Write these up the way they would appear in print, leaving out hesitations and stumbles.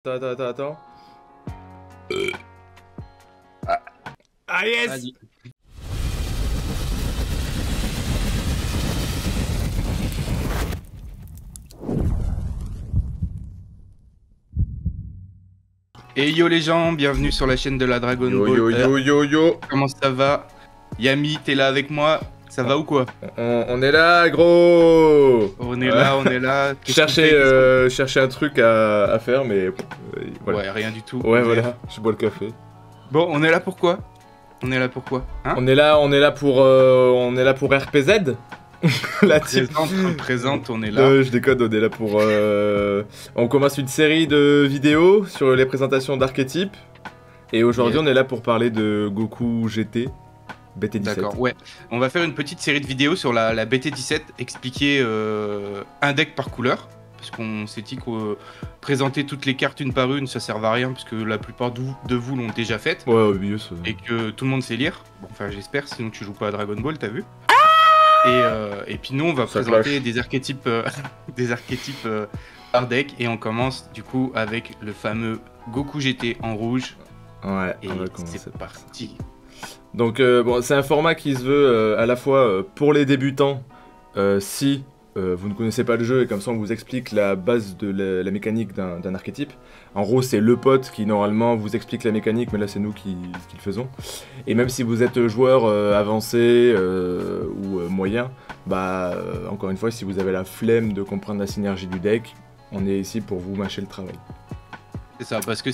Attends. Ah yes. Et yo les gens, bienvenue sur la chaîne de la Dragon Yo Ball. yo yo yo yo. Comment ça va? Yami, t'es là avec moi? Ça va ou quoi? On est là, gros. On est là, on est là. Chercher un truc à faire, mais voilà. Ouais, rien du tout. Ouais, voilà, je bois le café. Bon, on est là pour quoi? On est là pour quoi? Hein? On est là pour RPZ. La team. Présente, on est là. Je décode, on est là pour... On commence une série de vidéos sur les présentations d'archétypes. Et aujourd'hui, on est là pour parler de Goku GT. BT17. D'accord, ouais. On va faire une petite série de vidéos sur la BT17, expliquer un deck par couleur. Parce qu'on s'est dit que présenter toutes les cartes une par une, ça sert à rien, parce que la plupart de vous l'ont déjà faite. Ouais, obvious. Et que tout le monde sait lire. Bon, enfin, j'espère, sinon tu joues pas à Dragon Ball, t'as vu? Et puis nous, on va présenter des archétypes, par deck. Et on commence du coup avec le fameux Goku GT en rouge. Ouais, et on va commencer. c'est parti. Donc bon, c'est un format qui se veut à la fois pour les débutants, si vous ne connaissez pas le jeu, et comme ça on vous explique la base de la mécanique d'un archétype. En gros, c'est le pote qui normalement vous explique la mécanique, mais là c'est nous qui le faisons. Et même si vous êtes joueur avancé ou moyen, bah encore une fois, si vous avez la flemme de comprendre la synergie du deck, on est ici pour vous mâcher le travail. C'est ça, parce que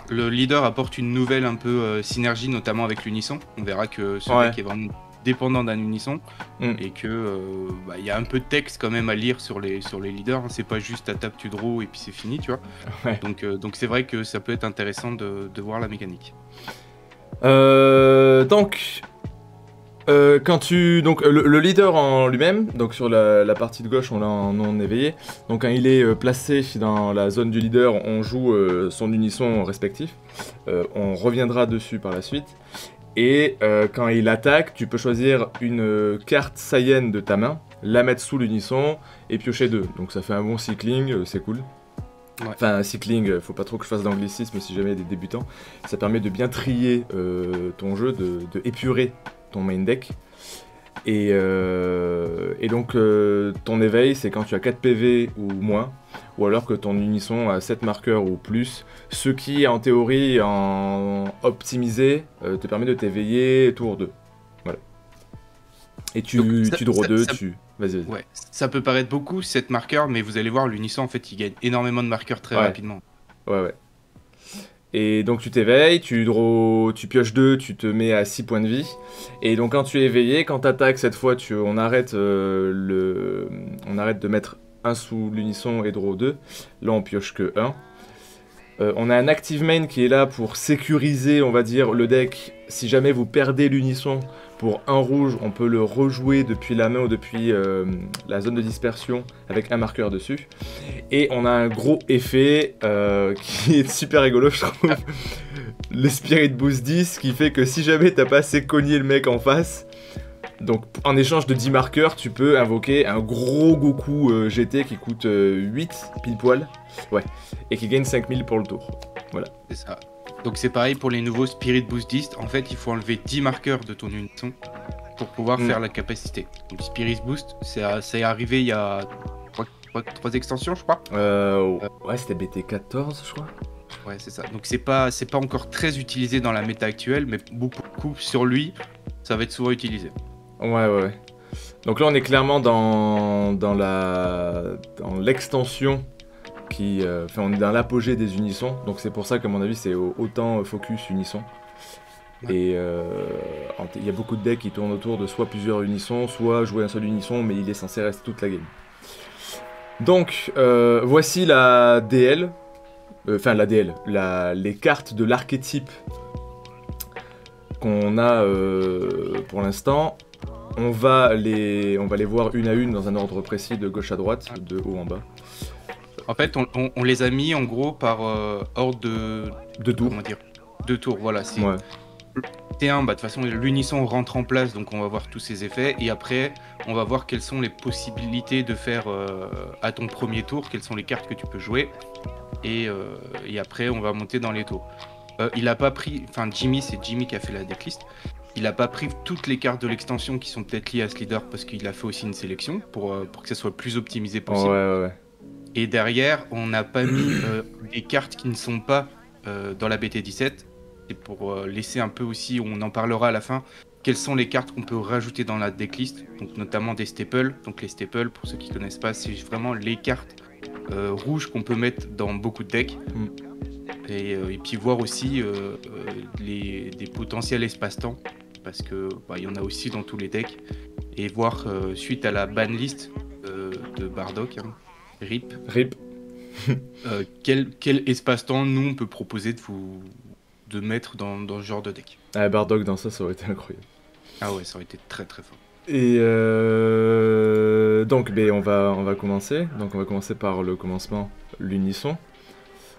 le leader apporte une nouvelle un peu synergie, notamment avec l'unisson. On verra que ce deck est vraiment dépendant d'un unisson et que y a un peu de texte quand même à lire sur les leaders. C'est pas juste ta tape, tu draw et puis c'est fini, tu vois. Ouais. Donc c'est vrai que ça peut être intéressant de voir la mécanique. Donc le leader en lui-même, donc sur la partie de gauche on l'a en non éveillé, donc quand il est placé dans la zone du leader, on joue son unisson respectif, on reviendra dessus par la suite, et quand il attaque, tu peux choisir une carte Saiyan de ta main, la mettre sous l'unisson et piocher deux, donc ça fait un bon cycling, c'est cool. Ouais. Enfin, un cycling, faut pas trop que je fasse d'anglicisme si jamais il y a des débutants, ça permet de bien trier ton jeu, de épurer ton main deck. Et donc ton éveil, c'est quand tu as 4 PV ou moins, ou alors que ton unisson a 7 marqueurs ou plus, ce qui en théorie en optimisé te permet de t'éveiller tour 2. Voilà. Et tu draw 2, Vas-y. Ouais, ça peut paraître beaucoup 7 marqueurs, mais vous allez voir, l'unisson en fait il gagne énormément de marqueurs très rapidement. Ouais. Et donc tu t'éveilles, tu pioches 2, tu te mets à 6 points de vie. Et donc quand tu es éveillé, quand tu attaques cette fois, on arrête de mettre 1 sous l'unisson et draw 2. Là on pioche que 1. On a un active main qui est là pour sécuriser, on va dire, le deck. Si jamais vous perdez l'unisson, pour un rouge, on peut le rejouer depuis la main ou depuis la zone de dispersion avec un marqueur dessus. Et on a un gros effet qui est super rigolo, je trouve. Le Spirit Boost 10 qui fait que si jamais t'as pas assez cogné le mec en face, donc en échange de 10 marqueurs, tu peux invoquer un gros Goku GT qui coûte 8 pile poil. Ouais. Et qui gagne 5000 pour le tour. Voilà. C'est ça. Donc c'est pareil pour les nouveaux Spirit Boost 10. En fait, il faut enlever 10 marqueurs de ton unisson pour pouvoir faire la capacité. Donc Spirit Boost, c'est arrivé il y a 3 extensions, je crois. Ouais, c'était BT14, je crois. Ouais, c'est ça. Donc c'est pas encore très utilisé dans la méta actuelle, mais beaucoup sur lui, ça va être souvent utilisé. Ouais. Donc là, on est clairement dans l'extension on est dans l'apogée des unissons, donc c'est pour ça qu'à mon avis c'est autant focus unisson. Ouais. Et il y a beaucoup de decks qui tournent autour de soit plusieurs unissons, soit jouer un seul unisson, mais il est censé rester toute la game. Donc voici la DL, les cartes de l'archétype qu'on a pour l'instant. On va les voir une à une dans un ordre précis de gauche à droite, de haut en bas. En fait, on les a mis en gros par ordre de tours. Comment dire, de tours, voilà. T1, bah, de toute façon, l'unisson rentre en place, donc on va voir tous ces effets. Et après, on va voir quelles sont les possibilités de faire à ton premier tour, quelles sont les cartes que tu peux jouer. Et après, on va monter dans les tours. Il a pas pris, enfin Jimmy, c'est Jimmy qui a fait la decklist. Il a pas pris toutes les cartes de l'extension qui sont peut-être liées à ce leader parce qu'il a fait aussi une sélection pour que ça soit le plus optimisé possible. Ouais. Et derrière, on n'a pas mis des cartes qui ne sont pas dans la BT17. C'est pour laisser un peu aussi, on en parlera à la fin, quelles sont les cartes qu'on peut rajouter dans la decklist, donc notamment des staples. Donc les staples, pour ceux qui ne connaissent pas, c'est vraiment les cartes rouges qu'on peut mettre dans beaucoup de decks. Et puis voir aussi des potentiels espace-temps, parce que y en a aussi dans tous les decks. Et voir suite à la banlist de Bardock, hein, RIP. Quel espace-temps nous on peut proposer de mettre dans ce genre de deck. Ah, Bardock dans ça aurait été incroyable. Ah ouais, ça aurait été très très fort. Et donc on va commencer. Donc on va commencer par le commencement, l'unisson.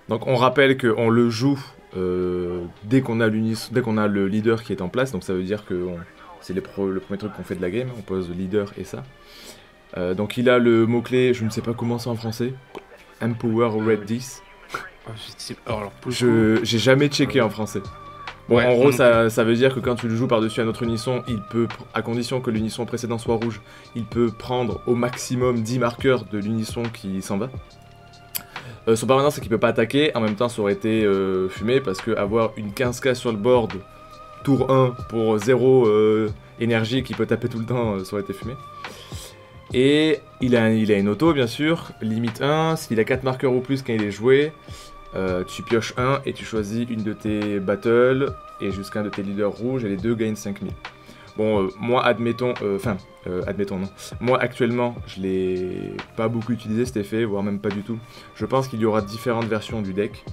Donc on rappelle qu'on le joue dès qu'on a le leader qui est en place. Donc ça veut dire que c'est le premier truc qu'on fait de la game. On pose leader et ça. Donc il a le mot-clé, je ne sais pas comment c'est en français. Empower Red 10. J'ai jamais checké en français. Bon, ouais, en gros, ça veut dire que quand tu le joues par-dessus un autre unisson, il peut, à condition que l'unisson précédent soit rouge, il peut prendre au maximum 10 marqueurs de l'unisson qui s'en va. Son parvenant, c'est qu'il peut pas attaquer. En même temps, ça aurait été fumé parce que avoir une 15k sur le board, tour 1 pour 0 énergie qui peut taper tout le temps, ça aurait été fumé. Et il a une auto, bien sûr, limite 1. S'il a 4 marqueurs ou plus quand il est joué, tu pioches 1 et tu choisis une de tes battles et jusqu'à un de tes leaders rouges et les deux gagnent 5000. Bon, moi, admettons non. Moi, actuellement, je l'ai pas beaucoup utilisé cet effet, voire même pas du tout. Je pense qu'il y aura différentes versions du deck.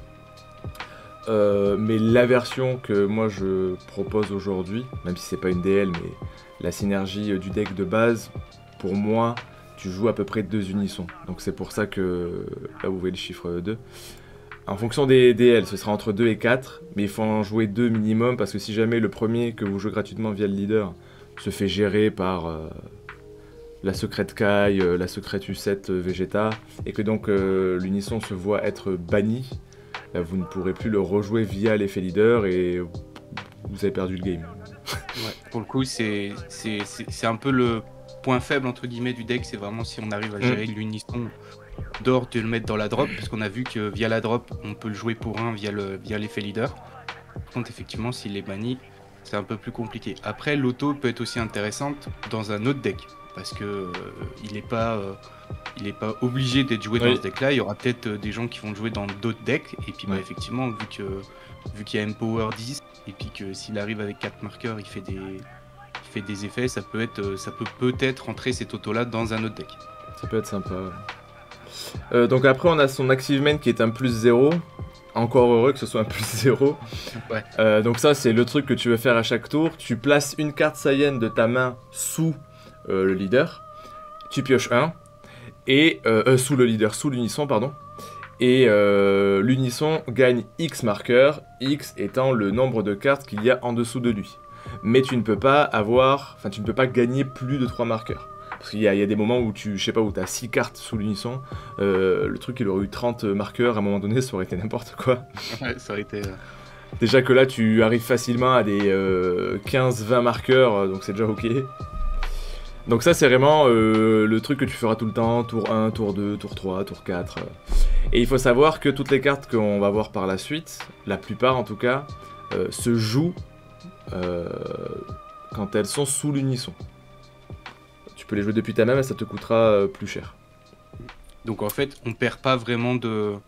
Mais la version que moi je propose aujourd'hui, même si c'est pas une DL, mais la synergie du deck de base, pour moi, tu joues à peu près 2 unissons. Donc c'est pour ça que là vous voyez le chiffre 2. En fonction des DL, ce sera entre 2 et 4, mais il faut en jouer 2 minimum, parce que si jamais le premier que vous jouez gratuitement via le leader se fait gérer par la secrète Kai, la secrète U7 Vegeta, et que donc l'unisson se voit être banni, là, vous ne pourrez plus le rejouer via l'effet leader et vous avez perdu le game. Ouais, pour le coup, c'est un peu le point faible entre guillemets du deck, c'est vraiment si on arrive à gérer l'unisson d'or de le mettre dans la drop, parce qu'on a vu que via la drop on peut le jouer pour 1 via l'effet leader. Par contre, effectivement, s'il est banni, c'est un peu plus compliqué. Après, l'auto peut être aussi intéressante dans un autre deck, parce que il n'est pas obligé d'être joué dans ce deck là. Il y aura peut-être des gens qui vont le jouer dans d'autres decks, et puis effectivement, vu qu'il y a Empower 10, et puis que s'il arrive avec 4 marqueurs, il fait des effets, ça peut peut-être rentrer cette auto là dans un autre deck. Ça peut être sympa. Donc après on a son active main qui est un plus 0. Encore heureux que ce soit un plus 0. Ouais. Donc ça c'est le truc que tu veux faire à chaque tour. Tu places une carte Saiyan de ta main sous le leader. Tu pioches 1. Et sous le leader, sous l'unisson pardon. Et l'unisson gagne X marqueurs, X étant le nombre de cartes qu'il y a en dessous de lui. Mais tu ne peux pas gagner plus de 3 marqueurs. Parce qu'il y a des moments où tu as 6 cartes sous l'unisson, le truc il aurait eu 30 marqueurs, à un moment donné ça aurait été n'importe quoi. Ouais, ça aurait été... Déjà que là tu arrives facilement à des 15-20 marqueurs, donc c'est déjà ok. Donc ça c'est vraiment le truc que tu feras tout le temps, tour 1, tour 2, tour 3, tour 4. Et il faut savoir que toutes les cartes qu'on va voir par la suite, la plupart en tout cas, se jouent quand elles sont sous l'unisson. Tu peux les jouer depuis ta main, mais ça te coûtera plus cher. Donc en fait, on perd pas vraiment de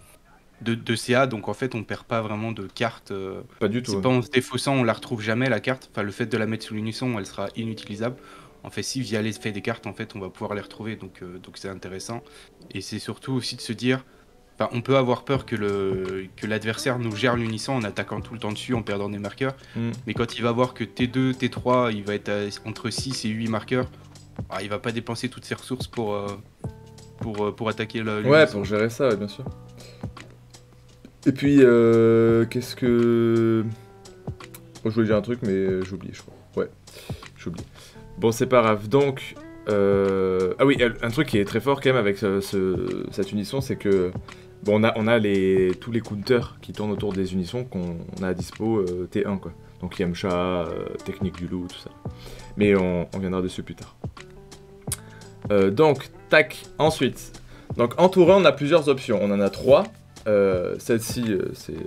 CA, donc en fait, on perd pas vraiment de cartes. Pas du tout. C'est pas en se défaussant, on la retrouve jamais la carte. Enfin, le fait de la mettre sous l'unisson, elle sera inutilisable. En fait, si via l'effet des cartes, en fait, on va pouvoir les retrouver, donc c'est intéressant. Et c'est surtout aussi de se dire, enfin, on peut avoir peur que l'adversaire nous gère l'unisson en attaquant tout le temps dessus, en perdant des marqueurs. Mais quand il va voir que T2, T3, il va être entre 6 et 8 marqueurs, il va pas dépenser toutes ses ressources pour attaquer l'unisson. Ouais, pour gérer ça, bien sûr. Et puis, qu'est-ce que... je voulais dire un truc, mais j'oublie, je crois. Ouais, j'oublie. Bon, c'est pas grave. Donc, ah oui, un truc qui est très fort quand même avec cette unisson, c'est que bon, on a tous les counters qui tournent autour des unissons qu'on a à dispo T1, quoi. Donc Yamcha, technique du loup, tout ça. Mais on viendra dessus plus tard. Donc, tac, ensuite. Donc en tour 1, on a plusieurs options. On en a 3. Celle-ci, c'est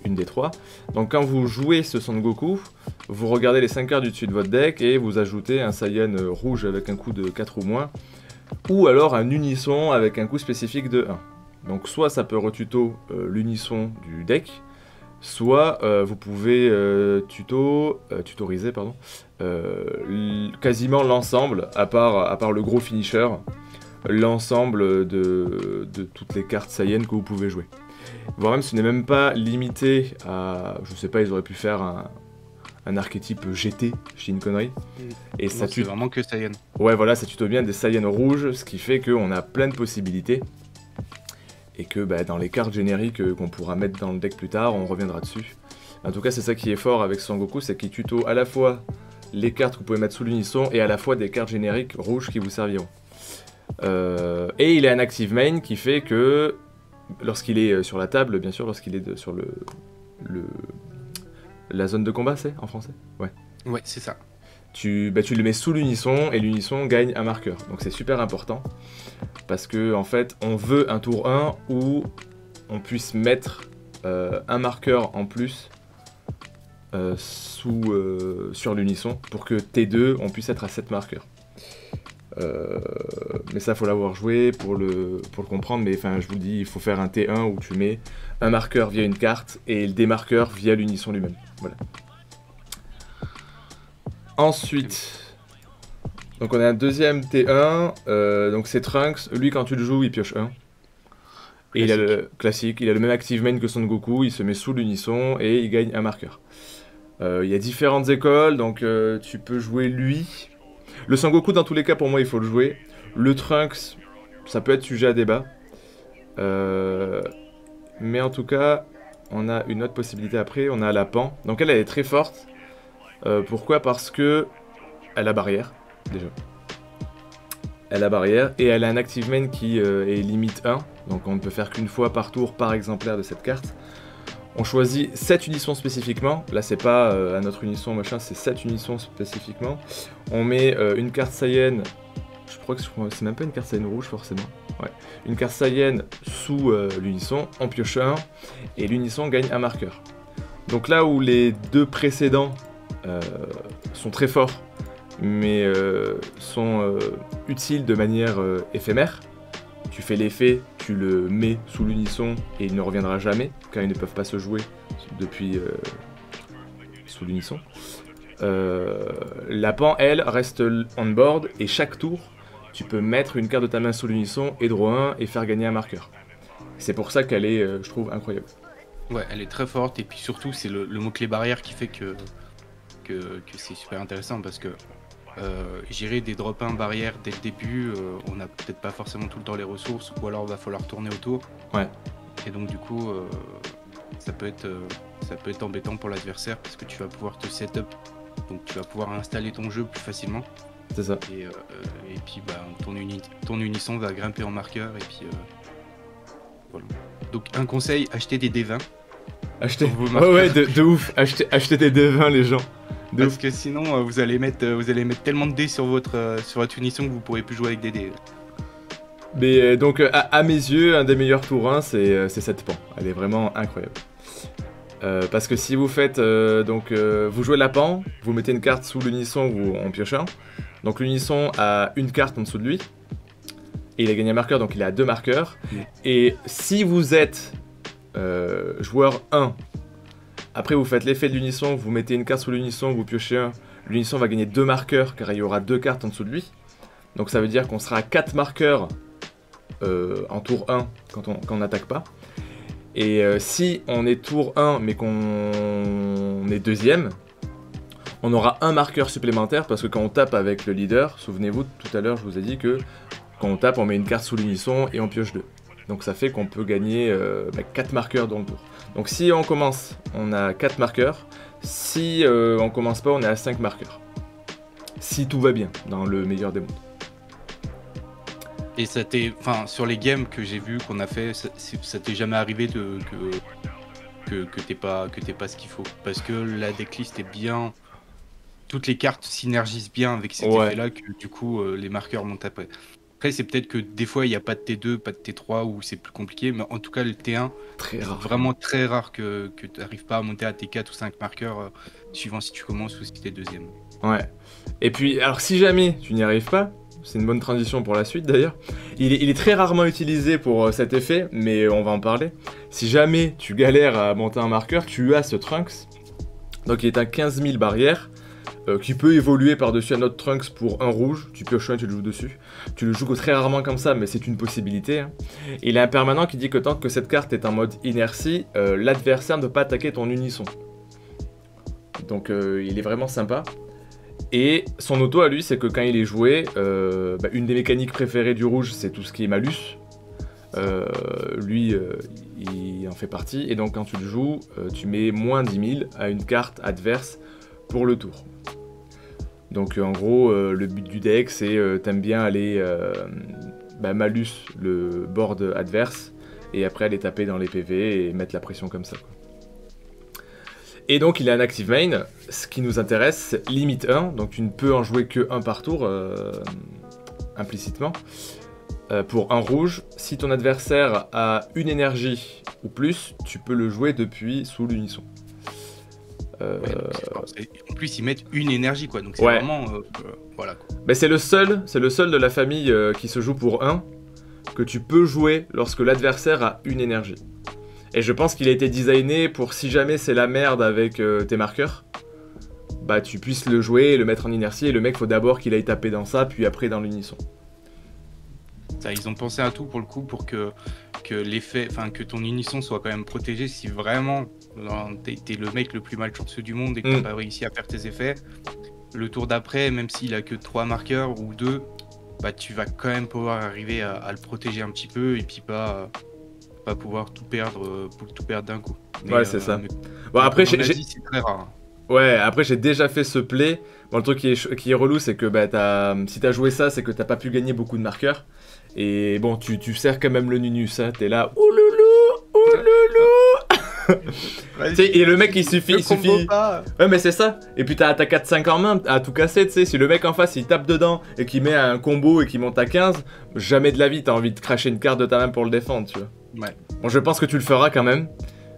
une des 3. Donc quand vous jouez ce Son Goku, vous regardez les 5 cartes du dessus de votre deck et vous ajoutez un Saiyan rouge avec un coût de 4 ou moins. Ou alors un unisson avec un coût spécifique de 1. Donc soit ça peut retuto l'unisson du deck, soit vous pouvez tutoriser quasiment l'ensemble, à part le gros finisher, l'ensemble de toutes les cartes Saiyan que vous pouvez jouer. Voire même ce n'est même pas limité à, je sais pas, ils auraient pu faire un archétype GT, je dis une connerie. Et ça tue vraiment que Saiyan. Ouais, voilà, ça tuto bien des Saiyan rouges, ce qui fait qu'on a plein de possibilités. Et que dans les cartes génériques qu'on pourra mettre dans le deck plus tard, on reviendra dessus. En tout cas, c'est ça qui est fort avec Son Goku, c'est qu'il tuto à la fois les cartes que vous pouvez mettre sous l'unisson et à la fois des cartes génériques rouges qui vous serviront. Et il a un active main qui fait que lorsqu'il est sur la table, bien sûr, lorsqu'il est sur la zone de combat, c'est en français? Ouais. Ouais, c'est ça. Tu le mets sous l'unisson et l'unisson gagne un marqueur. Donc c'est super important parce que en fait, on veut un tour 1 où on puisse mettre un marqueur en plus sur l'unisson pour que T2 on puisse être à 7 marqueurs. Mais ça faut l'avoir joué pour le comprendre, mais enfin je vous le dis, il faut faire un T1 où tu mets un marqueur via une carte et des marqueurs via l'unisson lui-même. Voilà. Ensuite, donc on a un deuxième T1, donc c'est Trunks, lui quand tu le joues il pioche 1. Et il a le classique, il a le même active main que Son Goku, il se met sous l'unisson et il gagne un marqueur. Il y a différentes écoles, donc tu peux jouer lui. Le Son Goku dans tous les cas pour moi il faut le jouer. Le Trunks, ça peut être sujet à débat. Mais en tout cas, on a une autre possibilité après, on a la Pan. Donc elle est très forte. Pourquoi? Parce que elle a barrière, déjà. Elle a barrière, et elle a un active main qui est limite 1. Donc on ne peut faire qu'une fois par tour par exemplaire de cette carte. On choisit 7 unissons spécifiquement. Là c'est pas un autre unisson machin, c'est 7 unissons spécifiquement. On met une carte Saiyan, je crois que c'est même pas une carte Saiyan rouge forcément. Ouais. Une carte Saiyan sous l'unisson, on pioche 1, et l'unisson gagne un marqueur. Donc là où les deux précédents sont très forts, mais sont utiles de manière éphémère. Tu fais l'effet, tu le mets sous l'unisson et il ne reviendra jamais, car ils ne peuvent pas se jouer depuis sous l'unisson. La Pan, elle, reste on board et chaque tour, tu peux mettre une carte de ta main sous l'unisson et draw 1 et faire gagner un marqueur. C'est pour ça qu'elle est, je trouve, incroyable. Ouais, elle est très forte et puis surtout, c'est le mot-clé barrière qui fait que c'est super intéressant parce que gérer des drop 1 barrières dès le début, on n'a peut-être pas forcément tout le temps les ressources ou alors il va falloir tourner autour. Ouais. Et donc du coup, ça peut être embêtant pour l'adversaire parce que tu vas pouvoir te setup, donc tu vas pouvoir installer ton jeu plus facilement. C'est ça. Et puis ton unisson va grimper en marqueur et puis voilà. Donc un conseil, achetez des D20. Ouais, de ouf, achetez des D20 les gens. Parce que sinon vous allez mettre tellement de dés sur votre unisson que vous pourrez plus jouer avec des dés. Mais donc à mes yeux, un des meilleurs tours 1 c'est cette Pan. Elle est vraiment incroyable. Parce que si vous faites vous jouez la Pan, vous mettez une carte sous l'unisson ou en pioche 1. Donc l'unisson a une carte en dessous de lui. Et il a gagné un marqueur, donc il a 2 marqueurs. Et si vous êtes joueur 1, après vous faites l'effet de l'unisson, vous mettez une carte sous l'unisson, vous piochez 1, l'unisson va gagner 2 marqueurs car il y aura 2 cartes en dessous de lui. Donc ça veut dire qu'on sera à 4 marqueurs en tour 1 quand on n'attaque pas. Et si on est tour 1 mais qu'on est deuxième, on aura un marqueur supplémentaire parce que quand on tape avec le leader, souvenez-vous tout à l'heure je vous ai dit que quand on tape on met une carte sous l'unisson et on pioche 2. Donc ça fait qu'on peut gagner 4 marqueurs dans le tour. Donc si on commence, on a 4 marqueurs. Si on commence pas, on est à 5 marqueurs. Si tout va bien, dans le meilleur des mondes. Et ça t'est, enfin, sur les games que j'ai vu qu'on a fait, ça t'est jamais arrivé que t'es pas ce qu'il faut, parce que la decklist est bien, toutes les cartes synergisent bien avec cet effet-là, que du coup les marqueurs montent après. Après, c'est peut-être que des fois il n'y a pas de T2, pas de T3 ou c'est plus compliqué, mais en tout cas le T1, très rare. Vraiment très rare que tu n'arrives pas à monter à T4 ou 5 marqueurs, suivant si tu commences ou si tu es deuxième. Ouais. Et puis, alors si jamais tu n'y arrives pas, c'est une bonne transition pour la suite d'ailleurs, il est très rarement utilisé pour cet effet, mais on va en parler. Si jamais tu galères à monter un marqueur, tu as ce Trunks, donc il est à 15 000 barrières, qui peut évoluer par-dessus un autre Trunks pour un rouge, tu pioches un, tu le joues dessus. Tu le joues que très rarement comme ça, mais c'est une possibilité. Hein. Il a un permanent qui dit que tant que cette carte est en mode inertie, l'adversaire ne peut pas attaquer ton unisson. Donc il est vraiment sympa. Et son auto à lui, c'est que quand il est joué, une des mécaniques préférées du rouge, c'est tout ce qui est malus. Lui, il en fait partie. Et donc quand tu le joues, tu mets moins 10 000 à une carte adverse pour le tour. Donc en gros, le but du deck, c'est t'aimes bien aller malus le board adverse et après aller taper dans les PV et mettre la pression comme ça. Quoi. Et donc il a un active main, ce qui nous intéresse, c'est limite 1, donc tu ne peux en jouer que 1 par tour, implicitement. Pour un rouge, si ton adversaire a une énergie ou plus, tu peux le jouer depuis sous l'unisson. En plus ils mettent une énergie quoi, donc c'est vraiment voilà quoi. Mais c'est le seul de la famille qui se joue pour 1 que tu peux jouer lorsque l'adversaire a une énergie. Et je pense qu'il a été designé pour si jamais c'est la merde avec tes marqueurs, bah tu puisses le jouer et le mettre en inertie et le mec faut d'abord qu'il aille taper dans ça puis après dans l'unisson. Ça, ils ont pensé à tout pour le coup pour que l'effet, enfin que ton unisson soit quand même protégé si vraiment t'es le mec le plus malchanceux du monde et que t'as pas réussi à faire tes effets. Le tour d'après, même s'il a que 3 marqueurs ou 2, bah tu vas quand même pouvoir arriver à le protéger un petit peu et puis pas pouvoir tout perdre d'un coup. Mais, ouais, c'est ça. Bon, après, c'est très rare. Ouais, après j'ai déjà fait ce play. Bon, le truc qui est relou, c'est que si t'as joué ça, c'est que t'as pas pu gagner beaucoup de marqueurs. Et bon, tu sers quand même le nunus, hein. T'es là, ouloulou, ouloulou. Et le mec, il suffit. Ouais, mais c'est ça. Et puis t'as 4-5 en main à tout casser, tu sais. Si le mec en face il tape dedans et qu'il met un combo et qu'il monte à 15, jamais de la vie t'as envie de cracher une carte de ta main pour le défendre, tu vois. Ouais. Bon, je pense que tu le feras quand même,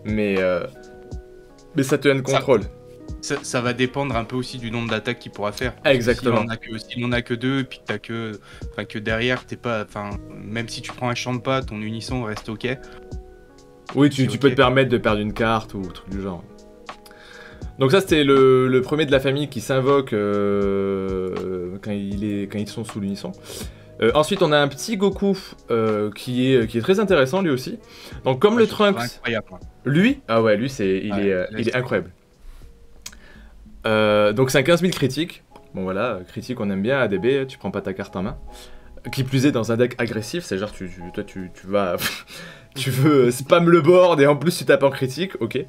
mais ça te donne contrôle. Ça va dépendre un peu aussi du nombre d'attaques qu'il pourra faire. Exactement. S'il en a que 2, puis que t'as que derrière, t'es pas, même si tu prends un champ de pas, ton unisson reste ok. Oui, tu peux te permettre de perdre une carte ou truc du genre. Donc ça c'était le premier de la famille qui s'invoque quand ils sont sous l'unisson. Ensuite on a un petit Goku qui est très intéressant lui aussi. Donc comme le Trunks, lui, il est incroyable. Donc c'est un 15 000 critique. Bon voilà, critique on aime bien, ADB, tu prends pas ta carte en main. Qui plus est dans un deck agressif, c'est genre toi tu vas tu veux spam le board et en plus tu tapes en critique, ok.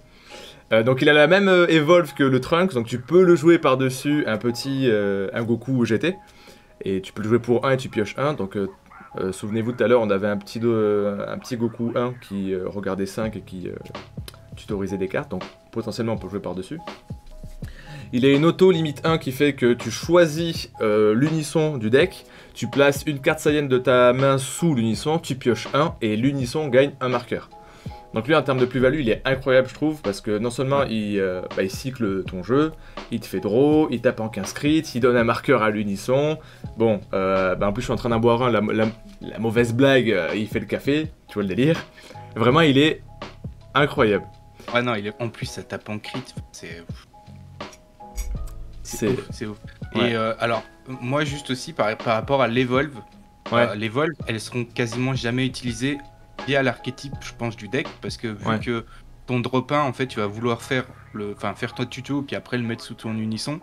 Donc il a la même evolve que le Trunks, donc tu peux le jouer par-dessus un Goku GT. Et tu peux le jouer pour 1 et tu pioches 1, donc souvenez-vous tout à l'heure on avait un petit Goku 1 qui regardait 5 et qui tutorisait des cartes, donc potentiellement on peut jouer par-dessus. Il a une auto limite 1 qui fait que tu choisis l'unisson du deck, tu places une carte Saiyan de ta main sous l'unisson, tu pioches 1 et l'unisson gagne un marqueur. Donc lui en termes de plus-value il est incroyable je trouve parce que non seulement il cycle ton jeu, il te fait draw, il tape en 15 crits, il donne un marqueur à l'unisson. Bon, en plus je suis en train d'en boire un, la mauvaise blague, il fait le café, tu vois le délire. Vraiment il est incroyable. Ah non, en plus ça tape en crit, c'est ouf. Ouais. Et alors, moi juste aussi par rapport à l'Evolve, les Volves, elles seront quasiment jamais utilisées via l'archétype, je pense, du deck, parce que vu que ton drop 1, en fait, tu vas vouloir faire ton tuto, puis après le mettre sous ton unisson,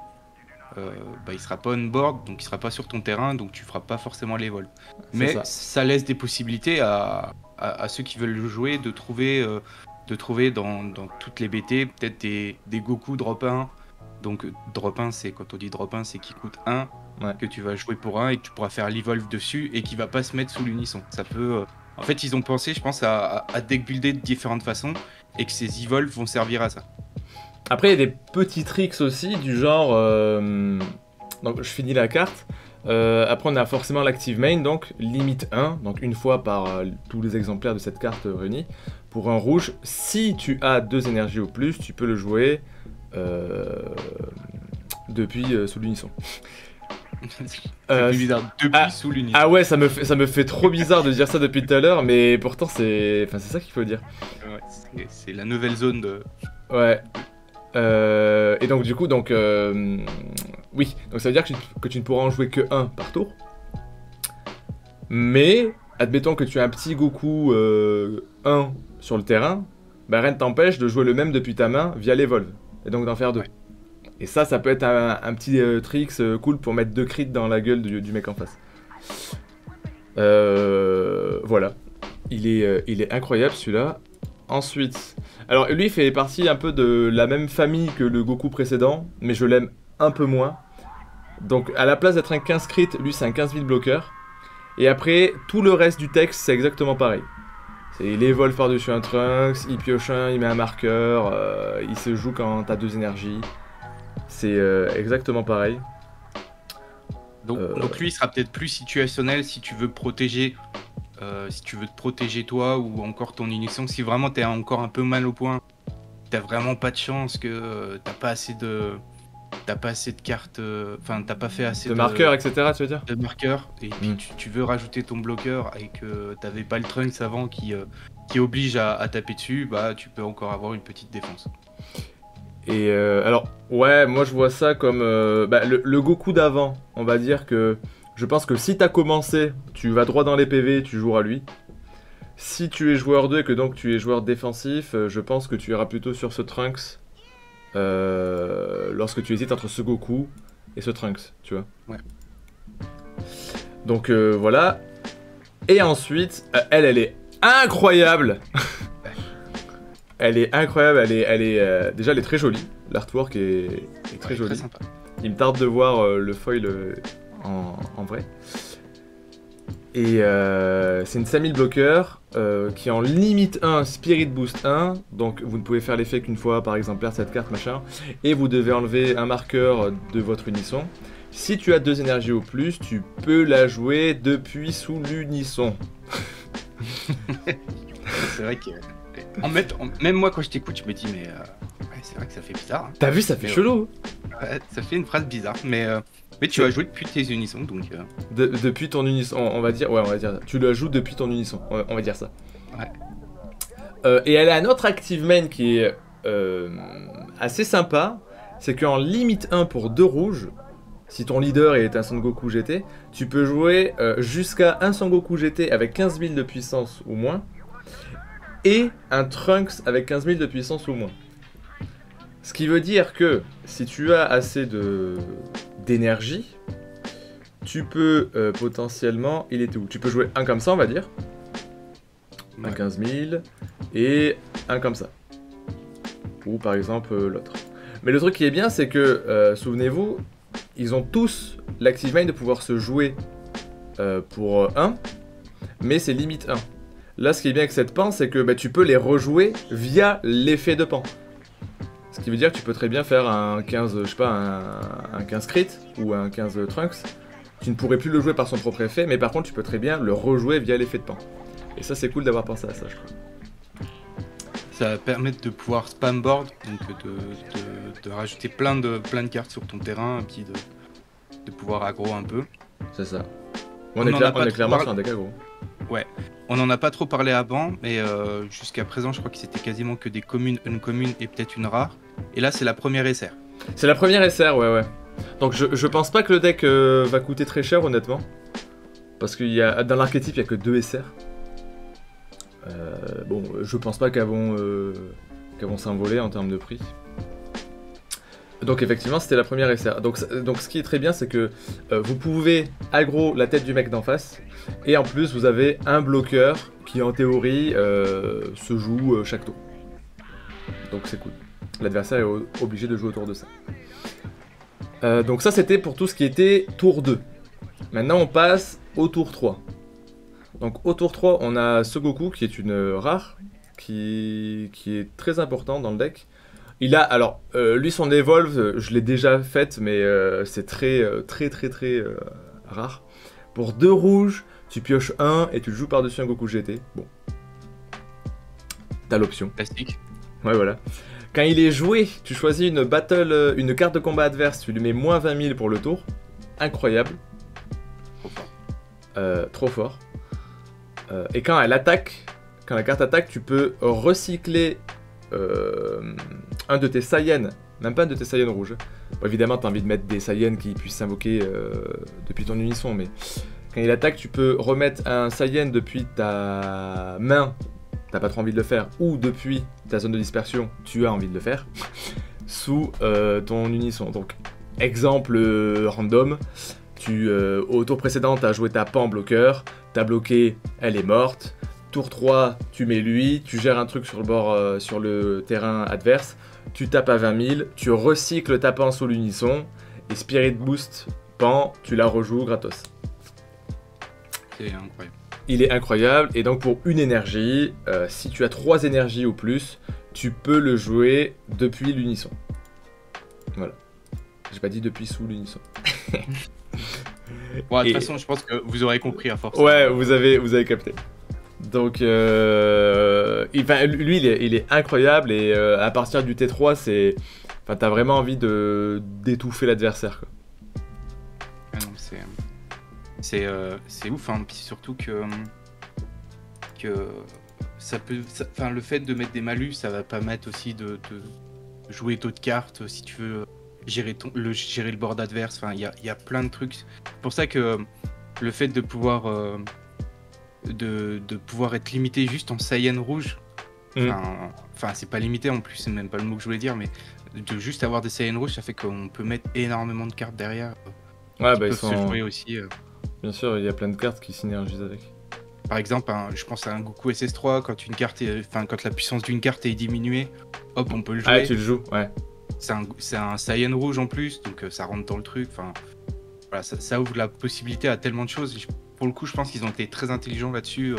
il sera pas on board, donc il sera pas sur ton terrain, donc tu feras pas forcément les vols. Mais ça laisse des possibilités à ceux qui veulent le jouer de trouver de trouver dans toutes les BT peut-être des Goku drop 1. Donc drop 1, c'est quand on dit drop 1, c'est qui coûte 1, que tu vas jouer pour 1 et que tu pourras faire l'evolve dessus et qui va pas se mettre sous l'unisson. Ça peut... En fait, ils ont pensé, je pense, à deck builder de différentes façons et que ces evolves vont servir à ça. Après, il y a des petits tricks aussi, du genre... Donc, je finis la carte. Après, on a forcément l'active main, donc limite 1, donc une fois par tous les exemplaires de cette carte réunis. Pour un rouge, si tu as 2 énergies ou plus, tu peux le jouer depuis sous l'unisson. C'est bizarre, depuis sous l'unisson. Ah ouais, ça me fait trop bizarre de dire ça depuis tout à l'heure, mais pourtant c'est ça qu'il faut dire. Ouais, c'est la nouvelle zone de... Ouais. Et donc du coup, oui, donc ça veut dire que tu ne pourras en jouer que 1 par tour. Mais, admettons que tu as un petit Goku 1 sur le terrain, bah rien ne t'empêche de jouer le même depuis ta main via l'Evolve, et donc d'en faire 2. Ouais. Et ça peut être un petit tricks cool pour mettre 2 crits dans la gueule du mec en face. Voilà. Il est incroyable celui-là. Ensuite, alors lui il fait partie un peu de la même famille que le Goku précédent, mais je l'aime un peu moins. Donc à la place d'être un 15 crit, lui c'est un 15 000 bloqueur. Et après, tout le reste du texte c'est exactement pareil. Il évolue par-dessus un Trunks, il pioche un, il met un marqueur, il se joue quand t'as 2 énergies. C'est exactement pareil. Donc lui il sera peut-être plus situationnel si tu veux protéger... si tu veux te protéger toi ou encore ton unisson, si vraiment t'es encore un peu mal au point, t'as vraiment pas de chance, que t'as pas assez de cartes, enfin t'as pas fait assez de marqueurs, etc. Tu veux dire de marqueurs, et puis tu veux rajouter ton bloqueur et que t'avais pas le Trunks avant qui oblige à taper dessus, bah tu peux encore avoir une petite défense. Et alors ouais, moi je vois ça comme le Goku d'avant, on va dire que je pense que si t'as commencé, tu vas droit dans les PV, tu joueras lui. Si tu es joueur 2 et que donc tu es joueur défensif, je pense que tu iras plutôt sur ce Trunks lorsque tu hésites entre ce Goku et ce Trunks, tu vois. Ouais. Donc voilà. Et ensuite, elle est incroyable. Elle est incroyable, déjà elle est très jolie. L'artwork est très joli. Très sympa. Il me tarde de voir le foil en vrai. Et c'est une 5000 bloqueur qui est en limite 1, Spirit Boost 1. Donc vous ne pouvez faire l'effet qu'une fois par exemplaire de cette carte, machin. Et vous devez enlever un marqueur de votre unisson. Si tu as 2 énergies ou plus, tu peux la jouer depuis sous l'unisson. C'est vrai que... Même moi quand je t'écoute, je me dis mais... c'est vrai que ça fait bizarre. Hein. T'as vu, ça fait chelou. Ouais, ça fait une phrase bizarre, mais tu as joué depuis tes unissons, donc... Depuis ton unisson, on va dire ça. Tu la joues depuis ton unisson, on va dire ça. Ouais. Et elle a un autre active main qui est assez sympa. C'est qu'en limite 1 pour 2 rouges, si ton leader est un Son Goku GT, tu peux jouer jusqu'à un Son Goku GT avec 15 000 de puissance ou moins, et un Trunks avec 15 000 de puissance ou moins. Ce qui veut dire que si tu as assez d'énergie, tu peux potentiellement... Il était où? Tu peux jouer un comme ça, on va dire. Ouais. Un 15 000 et un comme ça. Ou par exemple l'autre. Mais le truc qui est bien, c'est que, souvenez-vous, ils ont tous l'active main de pouvoir se jouer pour 1, mais c'est limite 1. Là, ce qui est bien avec cette pan, c'est que tu peux les rejouer via l'effet de pan. Ce qui veut dire que tu peux très bien faire un 15, je sais pas, un 15 crit ou un 15 Trunks. Tu ne pourrais plus le jouer par son propre effet, mais par contre, tu peux très bien le rejouer via l'effet de pan. Et ça, c'est cool d'avoir pensé à ça, je crois. Ça va permettre de pouvoir spam board, donc de rajouter plein de cartes sur ton terrain, et puis de pouvoir aggro un peu. C'est ça. On est clairement sur un deck aggro. Ouais. On n'en a pas trop parlé avant, mais jusqu'à présent, je crois que c'était quasiment que des communes, uncommune et peut-être une rare. Et là, c'est la première SR. C'est la première SR, ouais. Donc je pense pas que le deck va coûter très cher, honnêtement. Parce que dans l'archétype, il n'y a que 2 SR. Bon, je pense pas qu'elles vont s'envoler en termes de prix. Donc effectivement, c'était la première SR. Donc ce qui est très bien, c'est que vous pouvez aggro la tête du mec d'en face. Et en plus, vous avez un bloqueur qui, en théorie, se joue chaque tour. donc c'est cool. L'adversaire est obligé de jouer autour de ça. Donc ça c'était pour tout ce qui était tour 2. Maintenant on passe au tour 3. Donc au tour 3 on a Sogoku qui est une rare, qui est très important dans le deck. Il a, alors lui son evolve je l'ai déjà faite mais c'est très rare. Pour 2 rouges, tu pioches 1 et tu le joues par-dessus un Goku GT. Bon. T'as l'option. Plastique. Ouais voilà. Quand il est joué, tu choisis une carte de combat adverse, tu lui mets moins 20 000 pour le tour. Incroyable. Trop fort. Trop fort. Et quand elle attaque, quand la carte attaque, tu peux recycler un de tes Saiyans, même pas un de tes Saiyans rouges. Bon, évidemment, tu as envie de mettre des Saiyans qui puissent s'invoquer depuis ton unisson, mais quand il attaque, tu peux remettre un Saiyan depuis ta main. T'as pas trop envie de le faire, ou depuis ta zone de dispersion, tu as envie de le faire, sous ton unisson. Donc, exemple random, au tour précédent, tu as joué ta Pan bloqueur, t'as bloqué, elle est morte. Tour 3, tu mets lui, tu gères un truc sur le bord, sur le terrain adverse, tu tapes à 20 000, tu recycles ta Pan sous l'unisson, et Spirit Boost Pan, tu la rejoues gratos. C'est incroyable. Il est incroyable, et donc pour une énergie, si tu as 3 énergies ou plus, tu peux le jouer depuis l'unisson. Voilà. J'ai pas dit depuis sous l'unisson. Bon, de toute façon, je pense que vous aurez compris à force. Ouais, vous avez capté. Donc, lui, il est incroyable, et à partir du T3, t'as vraiment envie d'étouffer l'adversaire, quoi. Ah non, c'est ouf, hein. Puis surtout que ça peut, le fait de mettre des malus, ça va permettre aussi de jouer d'autres cartes si tu veux gérer le board adverse. Enfin, il y a plein de trucs. C'est pour ça que le fait de pouvoir pouvoir être limité juste en Saiyan rouge, c'est pas limité en plus, c'est même pas le mot que je voulais dire, mais de juste avoir des Saiyan rouges, ça fait qu'on peut mettre énormément de cartes derrière. Ouais, ils peuvent se jouer aussi. Bien sûr, il y a plein de cartes qui synergisent avec. Par exemple, je pense à un Goku SS3, quand la puissance d'une carte est diminuée, hop, on peut le jouer. Ah, tu le joues, ouais. C'est un Saiyan rouge en plus, donc ça rentre dans le truc. Enfin, voilà, ça ouvre la possibilité à tellement de choses. Pour le coup, je pense qu'ils ont été très intelligents là-dessus,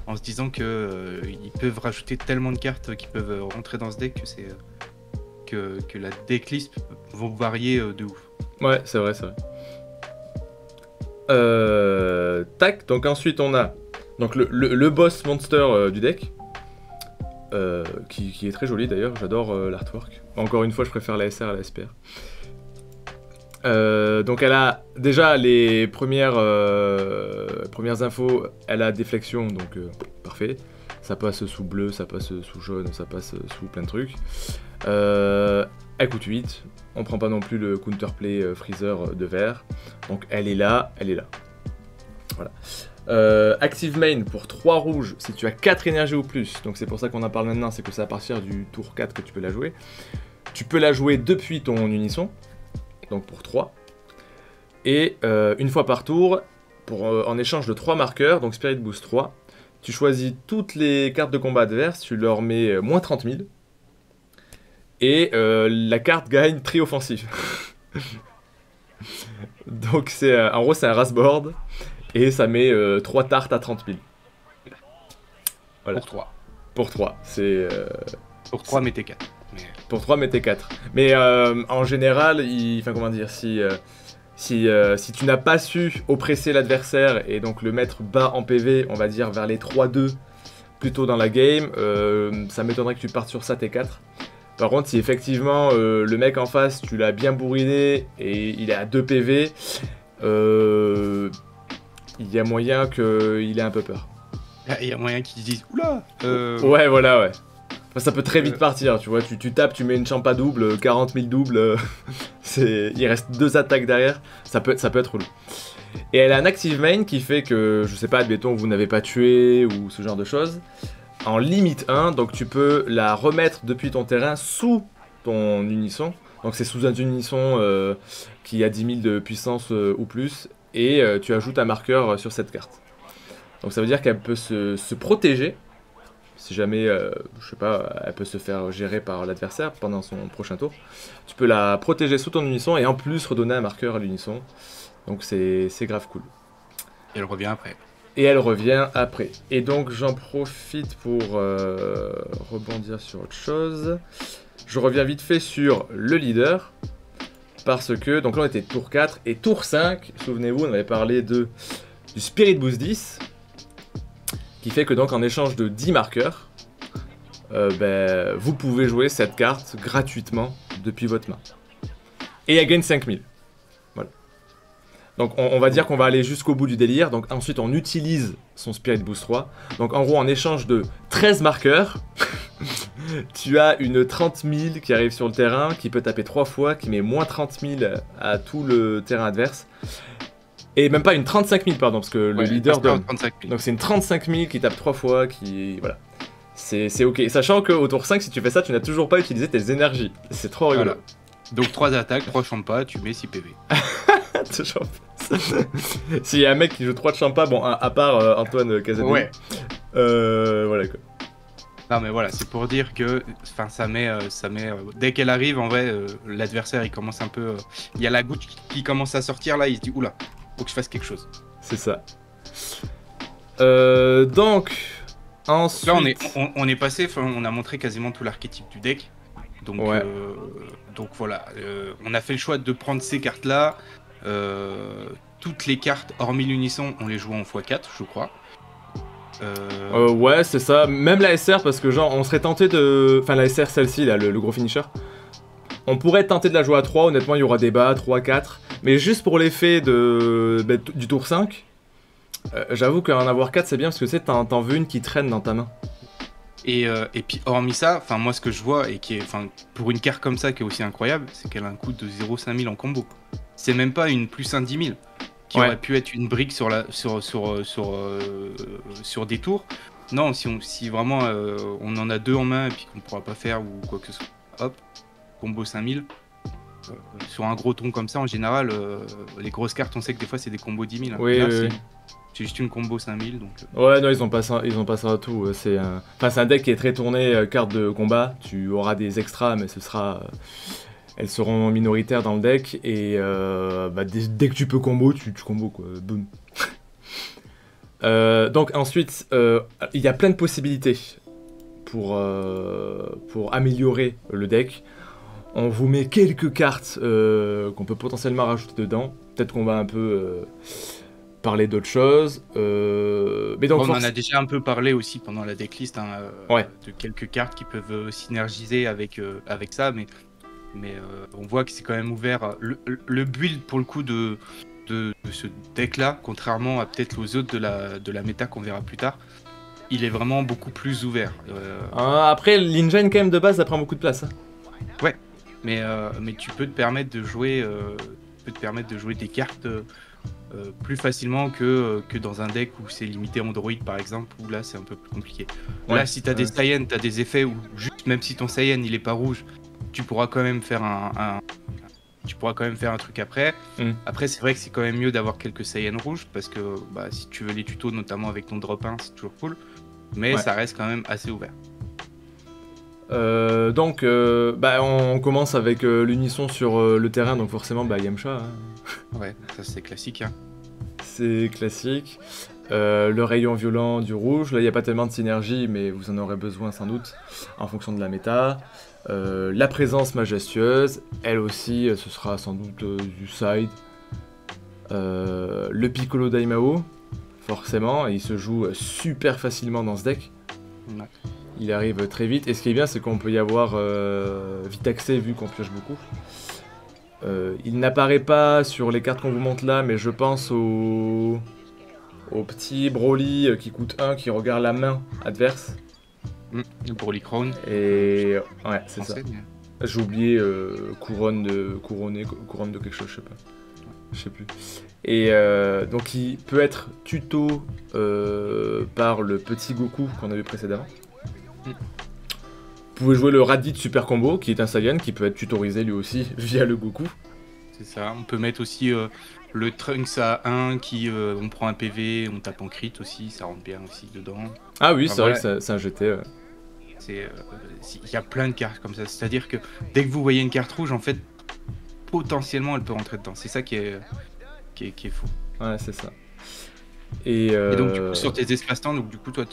en se disant que ils peuvent rajouter tellement de cartes qui peuvent rentrer dans ce deck que la decklist vont varier de ouf. Ouais, c'est vrai. Tac, donc ensuite on a donc le boss monster du deck, qui est très joli d'ailleurs, j'adore l'artwork. Encore une fois, je préfère la SR à la SPR. Donc elle a déjà les premières infos, elle a déflexion, donc parfait. Ça passe sous bleu, ça passe sous jaune, ça passe sous plein de trucs. Elle coûte 8, on prend pas non plus le counterplay freezer de vert. Donc elle est là. Voilà. Active main pour 3 rouges, si tu as 4 énergies ou plus, donc c'est pour ça qu'on en parle maintenant, c'est que c'est à partir du tour 4 que tu peux la jouer. Tu peux la jouer depuis ton unisson, donc pour 3. Et une fois par tour, en échange de 3 marqueurs, donc Spirit Boost 3, tu choisis toutes les cartes de combat adverses, tu leur mets moins 30 000, et la carte gagne tri offensif. Donc en gros c'est un Rasboard, et ça met 3 tartes à 30 000. Voilà. Pour 3, c'est... Pour 3, mettez 4. Pour 3, mettez 4. Mais en général, si tu n'as pas su oppresser l'adversaire et donc le mettre bas en PV, on va dire vers les 3-2 plutôt dans la game, ça m'étonnerait que tu partes sur ça T4. Par contre, si effectivement le mec en face, tu l'as bien bourriné et il est à 2 PV, il y a moyen qu'il ait un peu peur. Il y a moyen qu'ils disent oula. Ouais, voilà, ouais. Enfin, ça peut très vite partir, tu vois. Tu tapes, tu mets une champa double, 40 000 doubles. Il reste 2 attaques derrière. Ça peut être relou. Et elle a un active main qui fait que, je sais pas, admettons, vous n'avez pas tué ou ce genre de choses. En limite 1, donc tu peux la remettre depuis ton terrain sous ton unisson. Donc c'est sous un unisson qui a 10 000 de puissance ou plus. Et tu ajoutes un marqueur sur cette carte. Donc ça veut dire qu'elle peut se protéger Si jamais, je sais pas, elle peut se faire gérer par l'adversaire pendant son prochain tour. Tu peux la protéger sous ton unisson et en plus redonner un marqueur à l'unisson. Donc c'est grave cool. Et elle revient après. Et elle revient après. Et donc j'en profite pour rebondir sur autre chose. Je reviens vite fait sur le leader. Parce que, donc là on était tour 4 et tour 5, souvenez-vous, on avait parlé du Spirit Boost 10. Qui fait que donc en échange de 10 marqueurs, vous pouvez jouer cette carte gratuitement depuis votre main. Et elle gagne 5000. Voilà. Donc on va dire qu'on va aller jusqu'au bout du délire. Donc ensuite on utilise son Spirit Boost 3. Donc en gros en échange de 13 marqueurs, tu as une 30 000 qui arrive sur le terrain, qui peut taper 3 fois, qui met moins 30 000 à tout le terrain adverse. Et même pas une 35 000, pardon, parce que le leader donne. Donc c'est une 35 000 qui tape 3 fois, qui. Voilà. C'est ok. Sachant qu'au tour 5, si tu fais ça, tu n'as toujours pas utilisé tes énergies. C'est trop rigolo. Voilà. Donc 3 attaques, 3 champas, tu mets 6 PV. S'il y a un mec qui joue 3 de champas, bon, à part Antoine Casadei. Ouais. Voilà quoi. Non mais voilà, c'est pour dire que ça met dès qu'elle arrive, en vrai, l'adversaire il commence un peu. Il y a la goutte qui commence à sortir là, il se dit oula. Faut que je fasse quelque chose. C'est ça. Donc, ensuite... Là, on est passé, on a montré quasiment tout l'archétype du deck. Donc, donc voilà, on a fait le choix de prendre ces cartes-là. Toutes les cartes, hormis l'unisson, on les joue en x4, je crois. Ouais, c'est ça. Même la SR, parce que genre, on serait tenté de... Enfin, la SR, celle-ci, là, le gros finisher. On pourrait tenter de la jouer à 3, honnêtement, il y aura débat, 3, 4. Mais juste pour l'effet du tour 5, j'avoue qu'en avoir 4, c'est bien, parce que tu sais, t'en veux une qui traîne dans ta main. Et puis, hormis ça, moi, ce que je vois, et qui est, pour une carte comme ça, qui est aussi incroyable, c'est qu'elle a un coût de 0,5 000 en combo. C'est même pas une plus 1 10 000, qui aurait pu être une brique sur des tours. Non, si vraiment on en a 2 en main, et puis qu'on pourra pas faire, ou quoi que ce soit, hop, combo 5000. Sur un gros ton comme ça, en général, les grosses cartes, on sait que des fois c'est des combos 10 000. Hein. Oui, là, oui. c'est juste une combo 5000. Donc... Ouais, non, ils ont pas ça à tout. C'est un deck qui est très tourné carte de combat. Tu auras des extras, mais elles seront minoritaires dans le deck. Et dès que tu peux combo, tu combo quoi. Boum. Donc ensuite, il y a plein de possibilités pour améliorer le deck. On vous met quelques cartes qu'on peut potentiellement rajouter dedans. Peut-être qu'on va un peu parler d'autres choses. Mais donc, on en a déjà un peu parlé aussi pendant la decklist, de quelques cartes qui peuvent synergiser avec ça. Mais on voit que c'est quand même ouvert. Le build, pour le coup, de ce deck-là, contrairement à peut-être aux autres de la méta qu'on verra plus tard, il est vraiment beaucoup plus ouvert. Après, l'engine, quand même, de base, ça prend beaucoup de place. Hein. Ouais. Mais tu peux te permettre de jouer, des cartes plus facilement que dans un deck où c'est limité Android par exemple, où là c'est un peu plus compliqué. Ouais, là si t'as des Saiyans, t'as des effets où juste même si ton Saiyan il est pas rouge, tu pourras quand même faire un truc après. Après c'est vrai que c'est quand même mieux d'avoir quelques Saiyans rouges parce que si tu veux les tutos notamment avec ton drop 1 c'est toujours cool, mais ça reste quand même assez ouvert. Donc on commence avec l'unisson sur le terrain, donc forcément Yamcha. Hein. Ouais, ça c'est classique. Hein. C'est classique. Le rayon violent du rouge, là il n'y a pas tellement de synergie, mais vous en aurez besoin sans doute en fonction de la méta. La présence majestueuse, elle aussi ce sera sans doute du side. Le Piccolo Daimao, forcément, il se joue super facilement dans ce deck. Ouais. Il arrive très vite, et ce qui est bien c'est qu'on peut y avoir vite accès vu qu'on pioche beaucoup. Il n'apparaît pas sur les cartes qu'on vous montre là, mais je pense au petit Broly qui coûte 1, qui regarde la main adverse. Le Broly Crown. Et ouais, c'est ça. J'ai oublié couronne de quelque chose, je sais pas. Je sais plus. Et donc il peut être tuto par le petit Goku qu'on a vu précédemment. Vous pouvez jouer le Raditz Super Combo, qui est un Saiyan qui peut être tutorisé lui aussi via le Goku. C'est ça. On peut mettre aussi le Trunks à 1 qui on prend un PV, on tape en crit aussi, ça rentre bien aussi dedans. Ah oui, c'est vrai que c'est un GT. Il y a plein de cartes comme ça. C'est-à-dire que dès que vous voyez une carte rouge, en fait, potentiellement elle peut rentrer dedans. C'est ça qui est fou. Ouais, c'est ça. Et donc du coup sur tes espaces-temps, donc du coup toi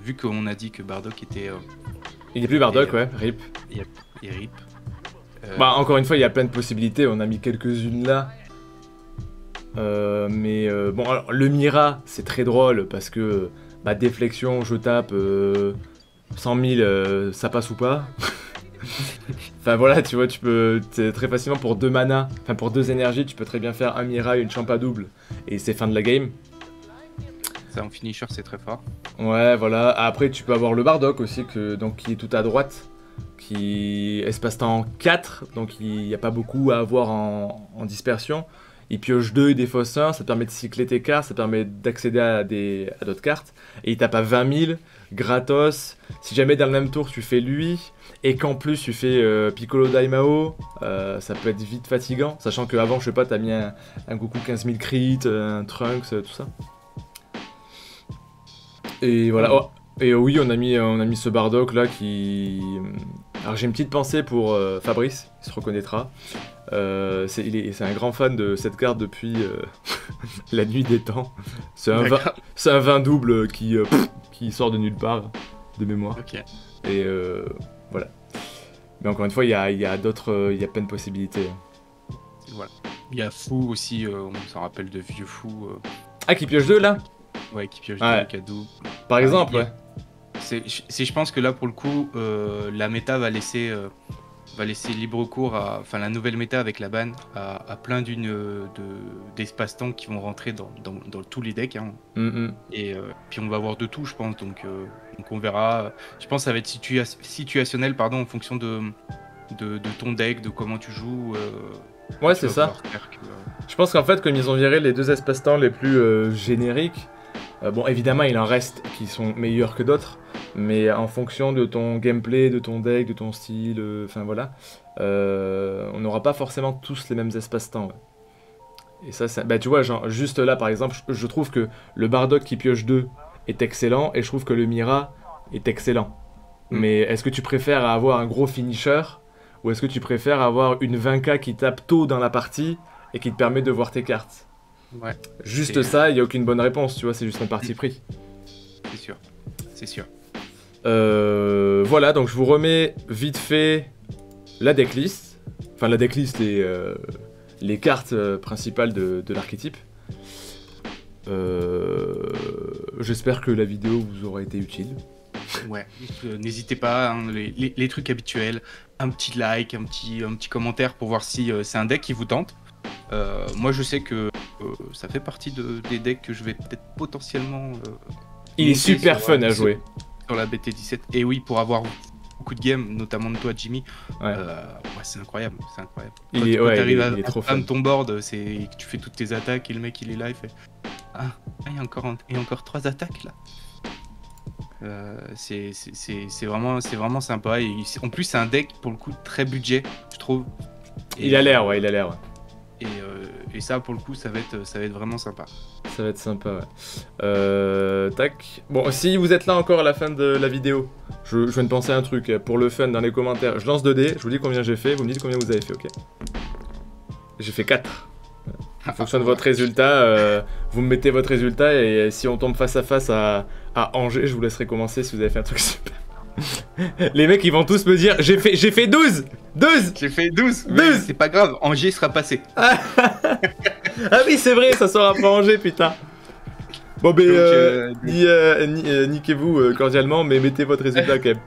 vu qu'on a dit que Bardock était il est plus Bardock, ouais, rip. Il rip. Bah encore une fois, il y a plein de possibilités, on a mis quelques-unes là. Bon, alors, le Mira, c'est très drôle parce que bah, déflexion, je tape 100 000, ça passe ou pas. Enfin voilà, tu vois, tu peux très facilement pour 2 mana, enfin pour 2 énergies, tu peux très bien faire un Mira et une champa double et c'est fin de la game. Ça en finisher, c'est très fort. Ouais, voilà. Après, tu peux avoir le Bardock aussi, qui est tout à droite, qui espace-temps 4, donc il n'y a pas beaucoup à avoir en dispersion. Il pioche 2 et défausse 1, ça te permet de cycler tes cartes, ça te permet d'accéder à d'autres cartes. Et il tape à 20 000, gratos. Si jamais dans le même tour tu fais lui, et qu'en plus tu fais Piccolo Daimao, ça peut être vite fatigant. Sachant qu'avant, je sais pas, t'as mis un Goku 15 000 crit, un Trunks, tout ça. Et voilà. Oh, et oui, on a mis ce Bardock là qui. Alors j'ai une petite pensée pour Fabrice, il se reconnaîtra. C'est un grand fan de cette carte depuis la nuit des temps. C'est un 20 double qui sort de nulle part, de mémoire. Okay. Et voilà. Mais encore une fois, il y a plein de possibilités. Voilà. Il y a Fou aussi, on s'en rappelle de vieux Fou. Ah, qui pioche 2 là? Ouais, qui pioche 2 cadeaux. Par exemple, ouais. Je pense que là, pour le coup, la méta va laisser libre cours enfin la nouvelle méta avec la ban à plein d'espace-temps qui vont rentrer dans tous les decks. Hein. Et puis on va avoir de tout, je pense. Donc on verra. Je pense que ça va être situationnel, en fonction de ton deck, de comment tu joues. Ouais, c'est ça. Je pense qu'en fait, comme ils ont viré les 2 espaces-temps les plus génériques, bon, évidemment, il en reste qui sont meilleurs que d'autres, mais en fonction de ton gameplay, de ton deck, de ton style, enfin voilà, on n'aura pas forcément tous les mêmes espaces-temps. Ouais. Et ça, bah tu vois, genre, juste là, par exemple, je trouve que le Bardock qui pioche 2 est excellent, et je trouve que le Mira est excellent. Mais est-ce que tu préfères avoir un gros finisher, ou est-ce que tu préfères avoir une 20k qui tape tôt dans la partie, et qui te permet de voir tes cartes? Ouais. Juste ça, il n'y a aucune bonne réponse, tu vois, c'est juste un parti pris. C'est sûr. Voilà, donc je vous remets vite fait la decklist. Enfin, la decklist et les cartes principales de l'archétype. J'espère que la vidéo vous aura été utile. Ouais, n'hésitez pas, hein, les trucs habituels, un petit like, un petit commentaire pour voir si c'est un deck qui vous tente. Moi je sais que ça fait partie des decks que je vais peut-être potentiellement il est super fun à jouer sur la BT17. Et oui, pour avoir beaucoup de games, notamment de toi Jimmy, ouais, c'est incroyable. Il t'arrives à trop fun. ton board, que tu fais toutes tes attaques et le mec il est là, il fait il y a encore 3 attaques là. C'est vraiment sympa, et en plus c'est un deck pour le coup très budget, je trouve. Il a l'air. Et ça, pour le coup, ça va être vraiment sympa. Ça va être sympa, ouais. Tac. Bon, si vous êtes là encore à la fin de la vidéo, je viens de penser à un truc. Pour le fun, dans les commentaires, je lance 2 dés, je vous dis combien j'ai fait, vous me dites combien vous avez fait, ok? J'ai fait 4. En fonction de votre résultat, vous me mettez votre résultat, et si on tombe face à face à Angers, je vous laisserai commencer si vous avez fait un truc super. Les mecs ils vont tous me dire j'ai fait 12. J'ai fait 12. C'est pas grave, Angers sera passé. Ah oui c'est vrai, ça sera pas Angers, putain. Bon ben niquez-vous cordialement, mais mettez votre résultat quand même.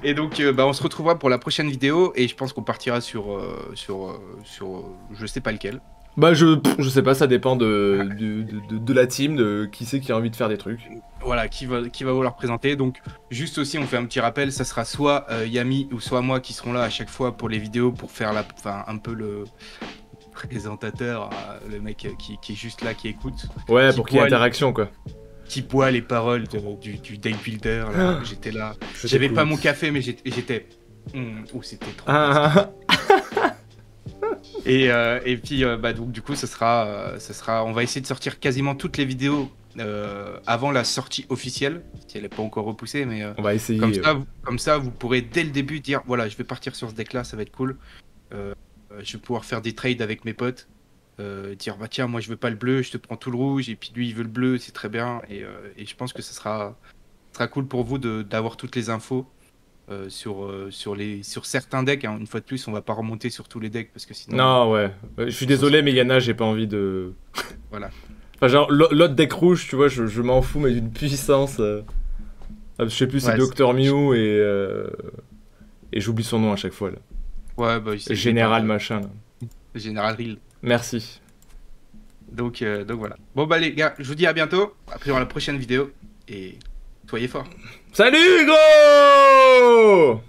Et donc on se retrouvera pour la prochaine vidéo, et je pense qu'on partira sur je sais pas lequel. Bah je sais pas, ça dépend de la team, de qui c'est qui a envie de faire des trucs. Voilà, qui va vouloir présenter. Donc juste aussi on fait un petit rappel, ça sera soit Yami ou soit moi qui seront là à chaque fois pour les vidéos, pour faire un peu le présentateur, le mec qui est juste là, qui écoute. Ouais, pour qu'il y ait interaction quoi. Qui boit les paroles du deck builder, là. J'étais là. J'avais pas mon café, mais j'étais... c'était trop... Et puis, donc, du coup, on va essayer de sortir quasiment toutes les vidéos avant la sortie officielle, si elle n'est pas encore repoussée, mais on va essayer. Comme ça, vous pourrez dès le début dire voilà, je vais partir sur ce deck-là, ça va être cool. Je vais pouvoir faire des trades avec mes potes, dire bah tiens, moi je veux pas le bleu, je te prends tout le rouge, et puis lui il veut le bleu, c'est très bien. Et je pense que ce sera cool pour vous d'avoir toutes les infos. Sur certains decks, hein. Une fois de plus, on va pas remonter sur tous les decks parce que sinon. Non, ouais. Je suis désolé, mais Yana, j'ai pas envie de. Voilà. Enfin, genre, l'autre deck rouge, tu vois, je m'en fous, mais d'une puissance. Je sais plus, c'est Dr. Mew et j'oublie son nom à chaque fois. Là. Ouais, bah, Général machin. Là. Général Real. Merci. Donc voilà. Bon, bah, les gars, je vous dis à bientôt. Après, dans la prochaine vidéo. Et soyez forts. Salut, gros!